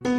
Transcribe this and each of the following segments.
Halo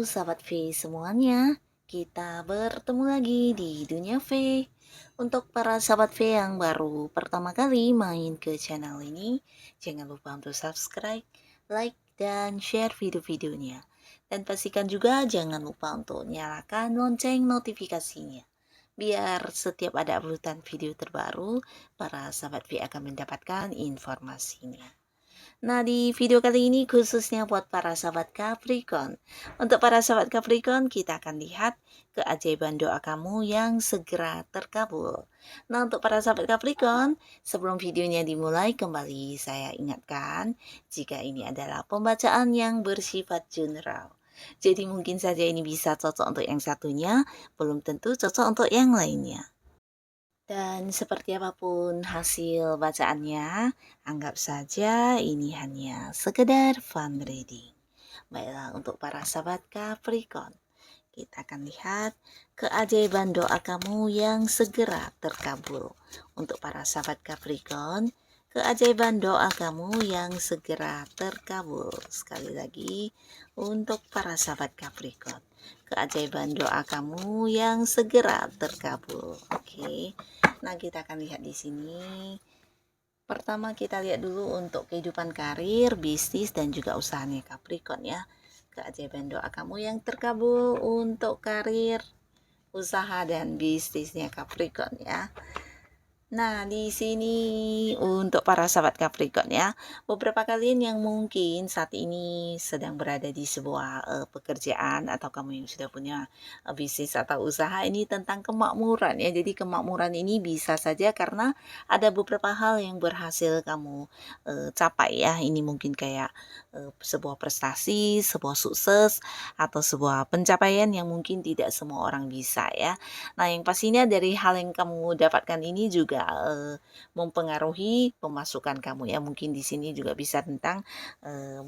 sahabat V semuanya, kita bertemu lagi di Dunia V. Untuk para sahabat V yang baru pertama kali main ke channel ini, jangan lupa untuk subscribe, like, dan share video-videonya. Dan pastikan juga jangan lupa untuk nyalakan lonceng notifikasinya. Biar setiap ada uploadan video terbaru, para sahabat V akan mendapatkan informasinya. Nah, di video kali ini khususnya buat para sahabat Capricorn. Untuk para sahabat Capricorn, kita akan lihat keajaiban doa kamu yang segera terkabul. Nah, untuk para sahabat Capricorn, sebelum videonya dimulai, kembali saya ingatkan, jika ini adalah pembacaan yang bersifat general. Jadi mungkin saja ini bisa cocok untuk yang satunya, belum tentu cocok untuk yang lainnya. Dan seperti apapun hasil bacaannya, anggap saja ini hanya sekedar fun reading. Baiklah, untuk para sahabat Capricorn, kita akan lihat keajaiban doa kamu yang segera terkabul. Untuk para sahabat Capricorn, keajaiban doa kamu yang segera terkabul. Sekali lagi, untuk para sahabat Capricorn, keajaiban doa kamu yang segera terkabul. Oke. Nah, kita akan lihat di sini. Pertama kita lihat dulu untuk kehidupan karir, bisnis, dan juga usahanya Capricorn ya. Keajaiban doa kamu yang terkabul untuk karir, usaha, dan bisnisnya Capricorn ya. Nah, di sini untuk para sahabat Capricorn ya, beberapa kalian yang mungkin saat ini sedang berada di sebuah pekerjaan atau kamu yang sudah punya bisnis atau usaha ini tentang kemakmuran ya. Jadi kemakmuran ini bisa saja karena ada beberapa hal yang berhasil kamu capai ya. Ini mungkin kayak sebuah prestasi, sebuah sukses atau sebuah pencapaian yang mungkin tidak semua orang bisa ya. Nah, yang pastinya dari hal yang kamu dapatkan ini juga mempengaruhi pemasukan kamu ya. Mungkin di sini juga bisa tentang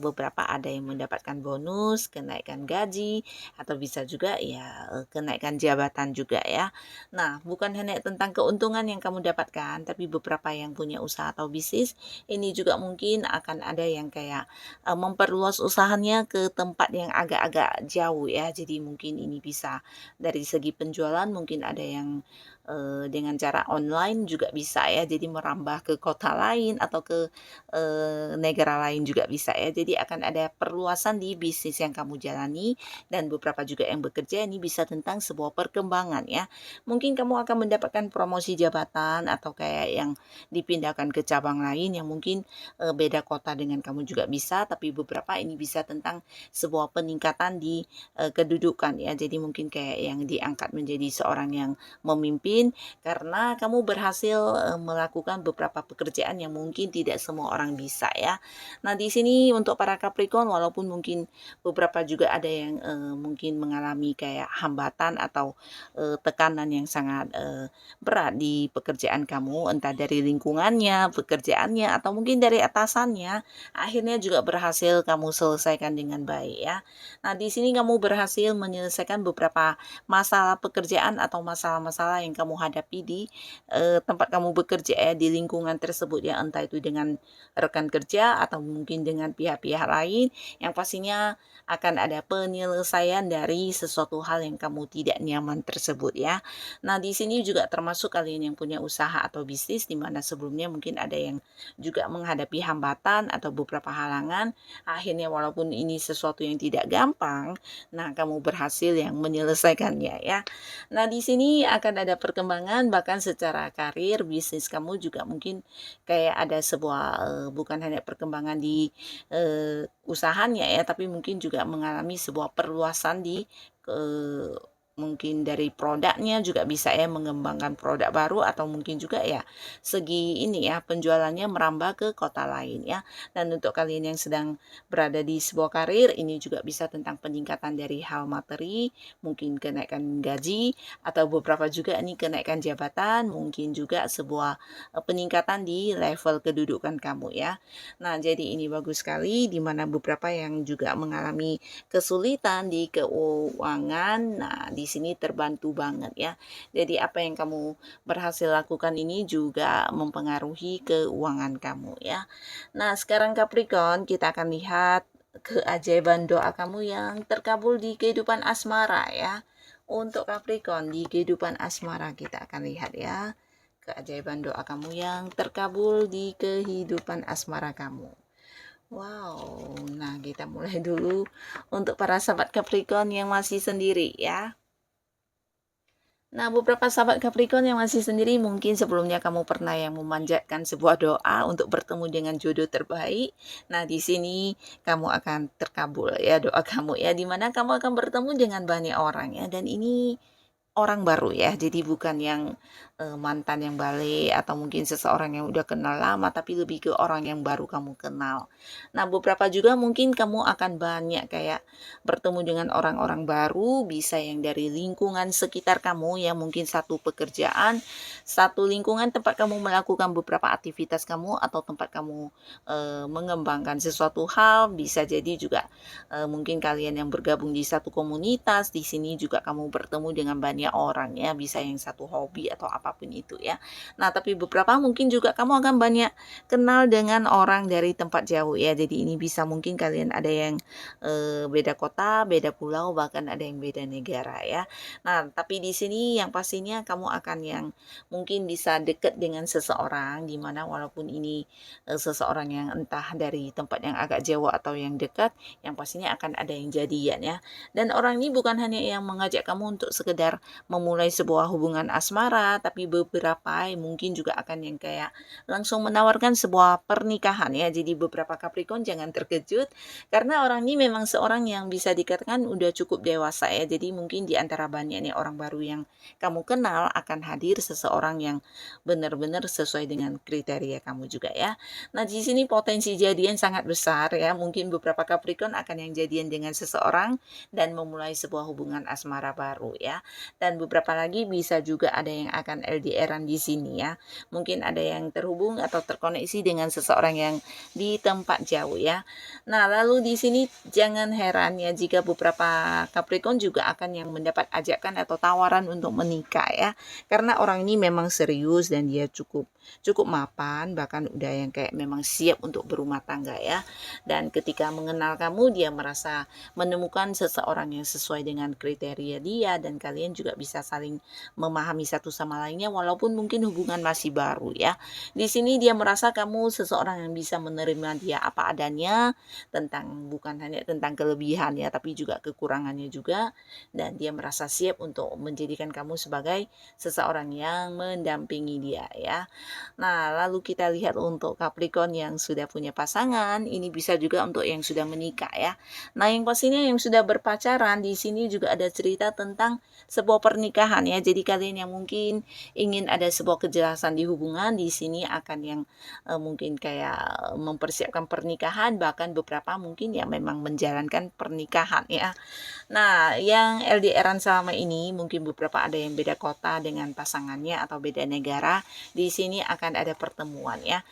beberapa ada yang mendapatkan bonus, kenaikan gaji, atau bisa juga ya kenaikan jabatan juga ya. Nah, bukan hanya tentang keuntungan yang kamu dapatkan, tapi beberapa yang punya usaha atau bisnis ini juga mungkin akan ada yang kayak memperluas usahanya ke tempat yang agak-agak jauh ya. Jadi mungkin ini bisa dari segi penjualan, mungkin ada yang dengan cara online juga bisa ya, jadi merambah ke kota lain atau ke negara lain juga bisa ya. Jadi akan ada perluasan di bisnis yang kamu jalani, dan beberapa juga yang bekerja ini bisa tentang sebuah perkembangan ya. Mungkin kamu akan mendapatkan promosi jabatan atau kayak yang dipindahkan ke cabang lain yang mungkin beda kota dengan kamu juga bisa, tapi beberapa ini bisa tentang sebuah peningkatan di kedudukan ya. Jadi mungkin kayak yang diangkat menjadi seorang yang memimpin karena kamu berhasil melakukan beberapa pekerjaan yang mungkin tidak semua orang bisa ya. Nah, di sini untuk para Capricorn, walaupun mungkin beberapa juga ada yang mungkin mengalami kayak hambatan atau tekanan yang sangat berat di pekerjaan kamu, entah dari lingkungannya, pekerjaannya, atau mungkin dari atasannya, akhirnya juga berhasil kamu selesaikan dengan baik ya. Nah, di sini kamu berhasil menyelesaikan beberapa masalah pekerjaan atau masalah-masalah yang kamu hadapi di tempat kamu bekerja ya, di lingkungan tersebut ya, entah itu dengan rekan kerja atau mungkin dengan pihak-pihak lain, yang pastinya akan ada penyelesaian dari sesuatu hal yang kamu tidak nyaman tersebut ya. Nah, di sini juga termasuk kalian yang punya usaha atau bisnis di mana sebelumnya mungkin ada yang juga menghadapi hambatan atau beberapa halangan, akhirnya walaupun ini sesuatu yang tidak gampang, nah kamu berhasil yang menyelesaikannya ya. Nah, di sini akan ada perkembangan bahkan secara karir, bisnis kamu juga mungkin kayak ada sebuah bukan hanya perkembangan di usahanya ya, tapi mungkin juga mengalami sebuah perluasan di mungkin dari produknya juga bisa ya, mengembangkan produk baru, atau mungkin juga ya segi ini ya, penjualannya merambah ke kota lain ya. Dan untuk kalian yang sedang berada di sebuah karir, ini juga bisa tentang peningkatan dari hal materi, mungkin kenaikan gaji, atau beberapa juga ini kenaikan jabatan, mungkin juga sebuah peningkatan di level kedudukan kamu ya. Nah, jadi ini bagus sekali, di mana beberapa yang juga mengalami kesulitan di keuangan. Nah, di sini terbantu banget ya. Jadi apa yang kamu berhasil lakukan ini juga mempengaruhi keuangan kamu ya. Nah, sekarang Capricorn, kita akan lihat keajaiban doa kamu yang terkabul di kehidupan asmara ya. Untuk Capricorn di kehidupan asmara kita akan lihat ya. Keajaiban doa kamu yang terkabul di kehidupan asmara kamu. Wow, nah kita mulai dulu untuk para sahabat Capricorn yang masih sendiri ya. Nah, beberapa sahabat Capricorn yang masih sendiri, mungkin sebelumnya kamu pernah yang memanjatkan sebuah doa untuk bertemu dengan jodoh terbaik. Nah, di sini kamu akan terkabul ya doa kamu ya, dimana kamu akan bertemu dengan banyak orang ya, dan ini orang baru ya, jadi bukan yang mantan yang balik atau mungkin seseorang yang udah kenal lama, tapi lebih ke orang yang baru kamu kenal. Nah, beberapa juga mungkin kamu akan banyak kayak bertemu dengan orang-orang baru, bisa yang dari lingkungan sekitar kamu ya, mungkin satu pekerjaan, satu lingkungan tempat kamu melakukan beberapa aktivitas kamu, atau tempat kamu mengembangkan sesuatu hal, bisa jadi juga mungkin kalian yang bergabung di satu komunitas, di sini juga kamu bertemu dengan banyak orang ya, bisa yang satu hobi atau apapun itu ya. Nah, tapi beberapa mungkin juga kamu akan banyak kenal dengan orang dari tempat jauh ya. Jadi ini bisa mungkin kalian ada yang beda kota, beda pulau, bahkan ada yang beda negara ya. Nah, tapi di sini yang pastinya kamu akan yang mungkin bisa dekat dengan seseorang, dimana walaupun ini seseorang yang entah dari tempat yang agak jauh atau yang dekat, yang pastinya akan ada yang jadian ya. Dan orang ini bukan hanya yang mengajak kamu untuk sekedar memulai sebuah hubungan asmara, tapi beberapa mungkin juga akan yang kayak langsung menawarkan sebuah pernikahan ya. Jadi beberapa Capricorn jangan terkejut, karena orang ini memang seorang yang bisa dikatakan udah cukup dewasa ya. Jadi mungkin di antara banyak nih orang baru yang kamu kenal, akan hadir seseorang yang benar-benar sesuai dengan kriteria kamu juga ya. Nah, di sini potensi jadian sangat besar ya. Mungkin beberapa Capricorn akan yang jadian dengan seseorang dan memulai sebuah hubungan asmara baru ya. Dan beberapa lagi bisa juga ada yang akan LDR-an di sini ya. Mungkin ada yang terhubung atau terkoneksi dengan seseorang yang di tempat jauh ya. Nah, lalu di sini jangan heran ya jika beberapa Capricorn juga akan yang mendapat ajakan atau tawaran untuk menikah ya. Karena orang ini memang serius dan dia cukup mapan, bahkan udah yang kayak memang siap untuk berumah tangga ya. Dan ketika mengenal kamu, dia merasa menemukan seseorang yang sesuai dengan kriteria dia, dan kalian juga bisa saling memahami satu sama lainnya walaupun mungkin hubungan masih baru ya. Di sini dia merasa kamu seseorang yang bisa menerima dia apa adanya, tentang bukan hanya tentang kelebihan ya, tapi juga kekurangannya juga, dan dia merasa siap untuk menjadikan kamu sebagai seseorang yang mendampingi dia ya. Nah, lalu kita lihat untuk Capricorn yang sudah punya pasangan, ini bisa juga untuk yang sudah menikah ya. Nah, yang pastinya yang sudah berpacaran, di sini juga ada cerita tentang sebuah pernikahan ya. Jadi kalian yang mungkin ingin ada sebuah kejelasan di hubungan, di sini akan yang mungkin kayak mempersiapkan pernikahan, bahkan beberapa mungkin ya memang menjalankan pernikahan ya. Nah, yang LDR-an selama ini mungkin beberapa ada yang beda kota dengan pasangannya atau beda negara, di sini akan ada pertemuan ya.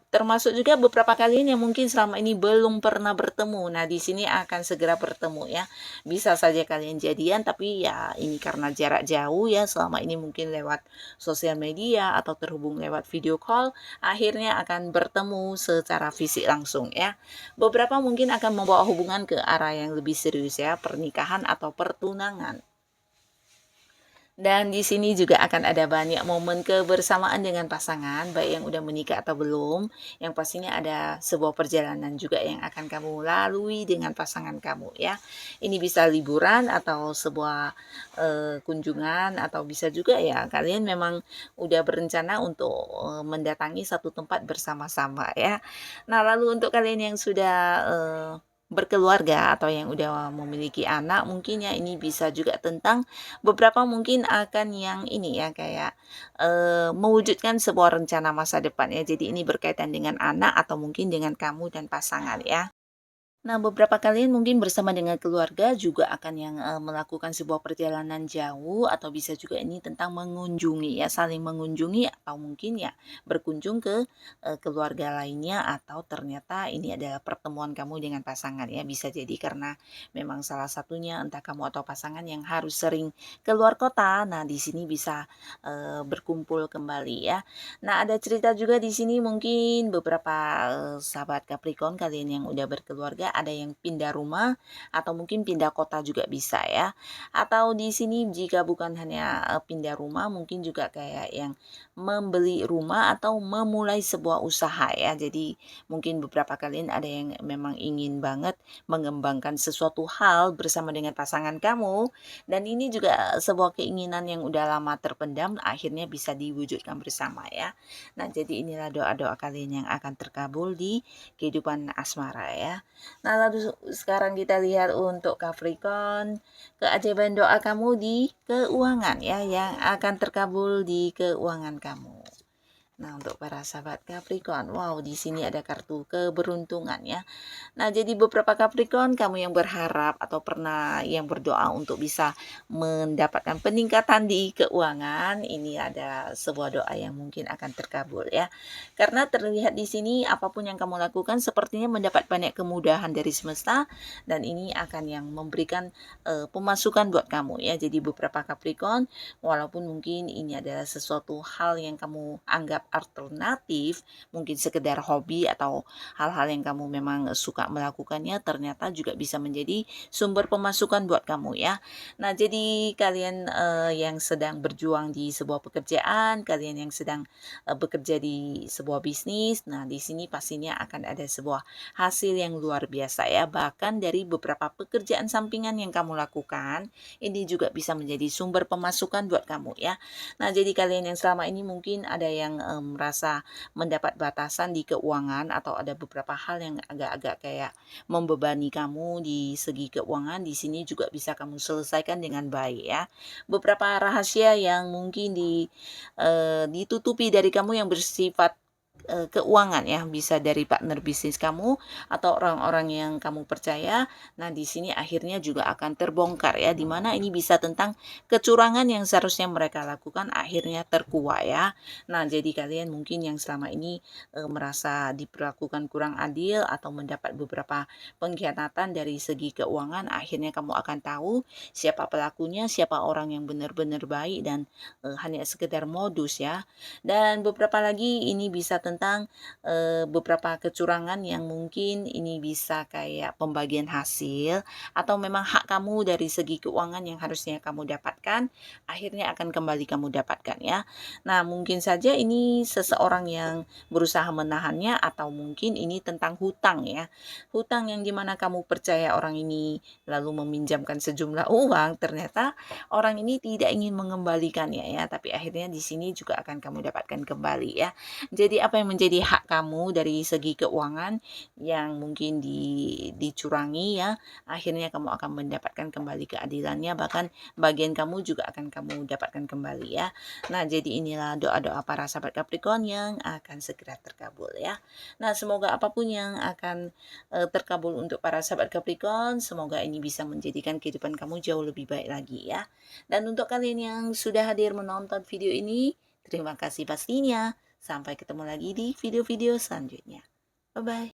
Termasuk juga beberapa kalian yang mungkin selama ini belum pernah bertemu. Nah, di sini akan segera bertemu ya. Bisa saja kalian jadian, tapi ya ini karena jarak jauh ya, selama ini mungkin lewat sosial media atau terhubung lewat video call, akhirnya akan bertemu secara fisik langsung ya. Beberapa mungkin akan membawa hubungan ke arah yang lebih serius ya, pernikahan atau pertunangan. Dan di sini juga akan ada banyak momen kebersamaan dengan pasangan, baik yang udah menikah atau belum. Yang pastinya ada sebuah perjalanan juga yang akan kamu lalui dengan pasangan kamu ya. Ini bisa liburan atau sebuah kunjungan, atau bisa juga ya kalian memang udah berencana untuk mendatangi satu tempat bersama-sama ya. Nah, lalu untuk kalian yang sudah berkeluarga atau yang udah memiliki anak mungkin ya, ini bisa juga tentang beberapa mungkin akan yang ini ya kayak mewujudkan sebuah rencana masa depan ya. Jadi ini berkaitan dengan anak atau mungkin dengan kamu dan pasangan ya. Nah, beberapa kalian mungkin bersama dengan keluarga juga akan yang, melakukan sebuah perjalanan jauh atau bisa juga ini tentang mengunjungi ya, saling mengunjungi atau mungkin ya berkunjung ke, keluarga lainnya atau ternyata ini adalah pertemuan kamu dengan pasangan ya. Bisa jadi karena memang salah satunya entah kamu atau pasangan yang harus sering keluar kota. Nah, di sini bisa, berkumpul kembali ya. Nah, ada cerita juga di sini mungkin beberapa, sahabat Capricorn kalian yang udah berkeluarga ada yang pindah rumah atau mungkin pindah kota juga bisa ya. Atau di sini jika bukan hanya, pindah rumah mungkin juga kayak yang membeli rumah atau memulai sebuah usaha ya. Jadi mungkin beberapa kalian ada yang memang ingin banget mengembangkan sesuatu hal bersama dengan pasangan kamu dan ini juga sebuah keinginan yang udah lama terpendam akhirnya bisa diwujudkan bersama ya. Nah, jadi inilah doa-doa kalian yang akan terkabul di kehidupan asmara ya. Nah, lalu sekarang kita lihat untuk Capricorn, keajaiban doa kamu di keuangan ya yang akan terkabul di keuangan kamu. Nah, untuk para sahabat Capricorn, wow, di sini ada kartu keberuntungan ya. Nah, jadi beberapa Capricorn, kamu yang berharap atau pernah yang berdoa untuk bisa mendapatkan peningkatan di keuangan, ini ada sebuah doa yang mungkin akan terkabul ya. Karena terlihat di sini apapun yang kamu lakukan sepertinya mendapat banyak kemudahan dari semesta dan ini akan yang memberikan pemasukan buat kamu ya. Jadi beberapa Capricorn, walaupun mungkin ini adalah sesuatu hal yang kamu anggap alternatif, mungkin sekedar hobi atau hal-hal yang kamu memang suka melakukannya ternyata juga bisa menjadi sumber pemasukan buat kamu ya. Nah, jadi kalian yang sedang berjuang di sebuah pekerjaan, kalian yang sedang bekerja di sebuah bisnis, nah di sini pastinya akan ada sebuah hasil yang luar biasa ya. Bahkan dari beberapa pekerjaan sampingan yang kamu lakukan, ini juga bisa menjadi sumber pemasukan buat kamu ya. Nah, jadi kalian yang selama ini mungkin ada yang merasa mendapat batasan di keuangan atau ada beberapa hal yang agak-agak kayak membebani kamu di segi keuangan, di sini juga bisa kamu selesaikan dengan baik ya. Beberapa rahasia yang mungkin ditutupi dari kamu yang bersifat keuangan ya, bisa dari partner bisnis kamu atau orang-orang yang kamu percaya. Nah, di sini akhirnya juga akan terbongkar ya, di mana ini bisa tentang kecurangan yang seharusnya mereka lakukan akhirnya terkuak ya. Nah, jadi kalian mungkin yang selama ini merasa diperlakukan kurang adil atau mendapat beberapa pengkhianatan dari segi keuangan, akhirnya kamu akan tahu siapa pelakunya, siapa orang yang benar-benar baik dan hanya sekedar modus ya. Dan beberapa lagi ini bisa tentang beberapa kecurangan yang mungkin ini bisa kayak pembagian hasil atau memang hak kamu dari segi keuangan yang harusnya kamu dapatkan akhirnya akan kembali kamu dapatkan ya. Nah, mungkin saja ini seseorang yang berusaha menahannya atau mungkin ini tentang hutang ya. Hutang yang dimana kamu percaya orang ini lalu meminjamkan sejumlah uang, ternyata orang ini tidak ingin mengembalikannya ya, tapi akhirnya di sini juga akan kamu dapatkan kembali ya. Jadi apa yang menjadi hak kamu dari segi keuangan yang mungkin dicurangi ya, akhirnya kamu akan mendapatkan kembali keadilannya, bahkan bagian kamu juga akan kamu dapatkan kembali ya. Nah, jadi inilah doa-doa para sahabat Capricorn yang akan segera terkabul ya. Nah, semoga apapun yang akan terkabul untuk para sahabat Capricorn, semoga ini bisa menjadikan kehidupan kamu jauh lebih baik lagi ya. Dan untuk kalian yang sudah hadir menonton video ini, terima kasih pastinya. Sampai ketemu lagi di video-video selanjutnya. Bye-bye.